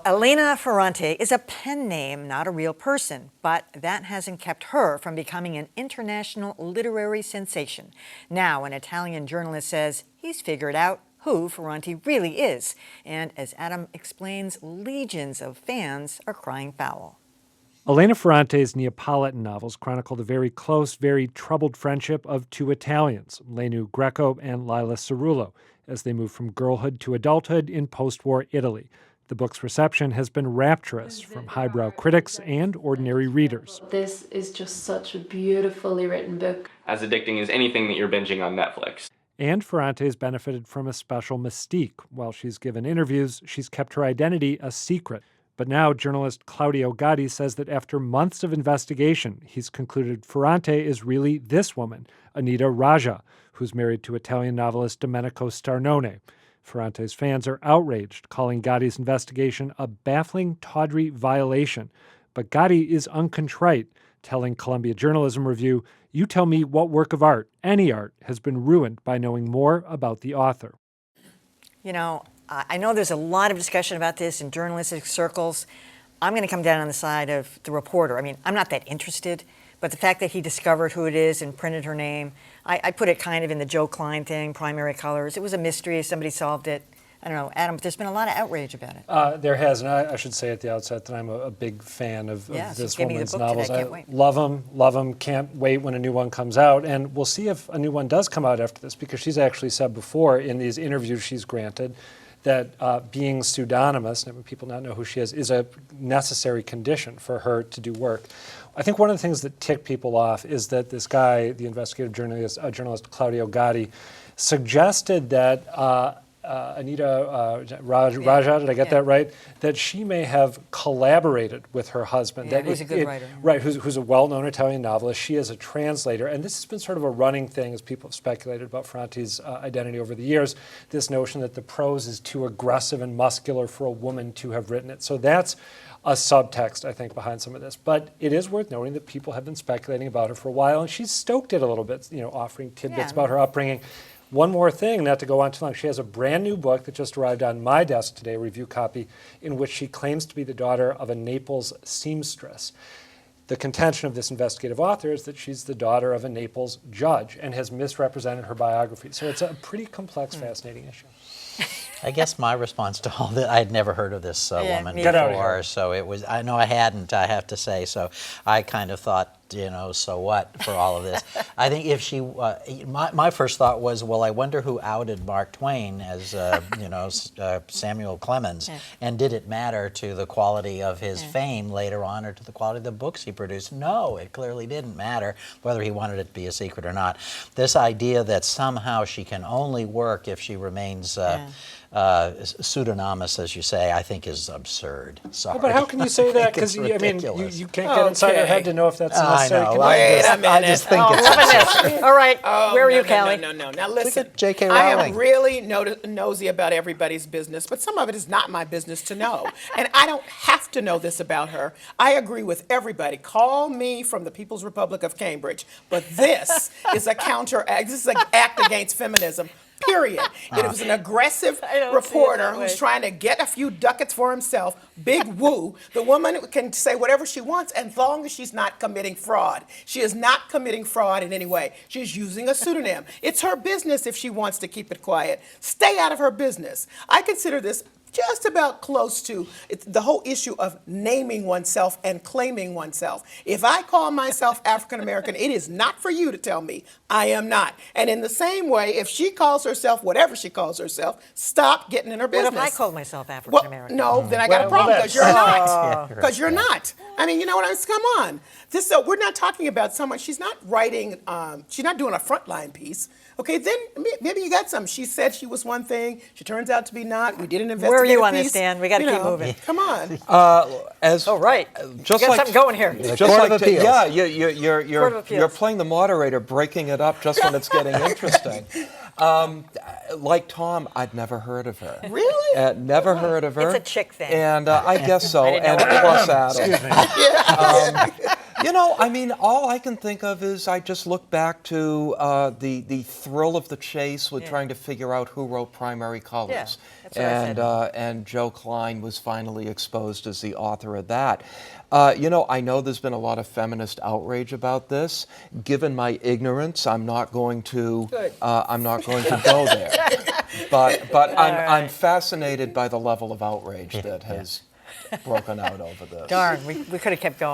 Elena Ferrante is a pen name, not a real person, but that hasn't kept her from becoming an international literary sensation. Now, an Italian journalist says he's figured out who Ferrante really is. And as Adam explains, legions of fans are crying foul. Elena Ferrante's Neapolitan novels chronicle the very close, very troubled friendship of two Italians, Lenu Greco and Lila Cerullo, as they move from girlhood to adulthood in post-war Italy. The book's reception has been rapturous from highbrow critics and ordinary readers. This is just such a beautifully written book. As addicting as anything that you're binging on Netflix. And Ferrante's benefited from a special mystique. While she's given interviews, she's kept her identity a secret. But now journalist Claudio Gatti says that after months of investigation, he's concluded Ferrante is really this woman, Anita Raja, who's married to Italian novelist Domenico Starnone. Ferrante's fans are outraged, calling Gatti's investigation a baffling, tawdry violation. But Gatti is uncontrite, telling Columbia Journalism Review, "You tell me what work of art, any art, has been ruined by knowing more about the author." You know, I know there's a lot of discussion about this in journalistic circles. I'm going to come down on the side of the reporter. I mean, I'm not that interested, but the fact that he discovered who it is and printed her name, I put it kind of in the Joe Klein thing, Primary Colors. It was a mystery. Somebody solved it. I don't know, Adam, but there's been a lot of outrage about it. There has, and I should say at the outset that I'm a big fan of this woman's novels. Today. I can't wait. Love them, can't wait when a new one comes out. And we'll see if a new one does come out after this, because she's actually said before in these interviews she's granted that being pseudonymous, and people not know who she is a necessary condition for her to do work. I think one of the things that ticked people off is that this guy, the investigative journalist Claudio Gatti, suggested that Anita Raja, did I get that right? That she may have collaborated with her husband. Yeah, who's a good writer. Right, who's a well-known Italian novelist. She is a translator, and this has been sort of a running thing as people have speculated about Ferrante's identity over the years, this notion that the prose is too aggressive and muscular for a woman to have written it. So that's a subtext, I think, behind some of this. But it is worth noting that people have been speculating about her for a while, and she's stoked it a little bit, offering tidbits about her upbringing. One more thing, not to go on too long, she has a brand new book that just arrived on my desk today, a review copy, in which she claims to be the daughter of a Naples seamstress. The contention of this investigative author is that she's the daughter of a Naples judge and has misrepresented her biography. So it's a pretty complex, fascinating issue. I guess my response to all that, I had never heard of this woman before, so it was, I know I hadn't, I have to say, so I kind of thought, so what for all of this. I think if she, my first thought was, well, I wonder who outed Mark Twain as, Samuel Clemens, and did it matter to the quality of his fame later on or to the quality of the books he produced? No, it clearly didn't matter whether he wanted it to be a secret or not. This idea that somehow she can only work if she remains pseudonymous, as you say, I think is absurd. Sorry. But how can you say that? Because you can't get inside her head to know if that's necessary. I know. Wait a minute. I just think it's All right, where are you, Callie? No. Now listen, J.K. I Rowling. am really nosy about everybody's business, but some of it is not my business to know. And I don't have to know this about her. I agree with everybody. Call me from the People's Republic of Cambridge, but this is a this is an act against feminism. Period. It was an aggressive reporter who's trying to get a few ducats for himself. Big woo. The woman can say whatever she wants as long as she's not committing fraud. She is not committing fraud in any way. She's using a pseudonym. It's her business if she wants to keep it quiet. Stay out of her business. I consider this just about close to the whole issue of naming oneself and claiming oneself. If I call myself African American, it is not for you to tell me I am not. And in the same way, if she calls herself whatever she calls herself, stop getting in her business. What if I called myself African American? Well, no, then I got a problem because you're not. Because you're not. I mean, you know what I mean? Come on. We're not talking about someone. She's not writing. She's not doing a frontline piece. Okay, then maybe you got some. She said she was one thing. She turns out to be not. We did an investigative Where are you on piece. this, Dan? We got to keep moving. Come on. Right. Just you got like something going here. Just like you're playing the moderator, breaking it up just when it's getting interesting. Like Tom, I'd never heard of her. Really? Never heard of her. It's a chick thing. And I guess so. I didn't know And plus Adam. You know, I mean, all I can think of is I just look back to the thrill of the chase with trying to figure out who wrote Primary Colors. Yeah, that's what I said. And Joe Klein was finally exposed as the author of that. You know, I know there's been a lot of feminist outrage about this. Given my ignorance, I'm not going to go there. But I'm fascinated by the level of outrage that has broken out over this. Darn, we could have kept going.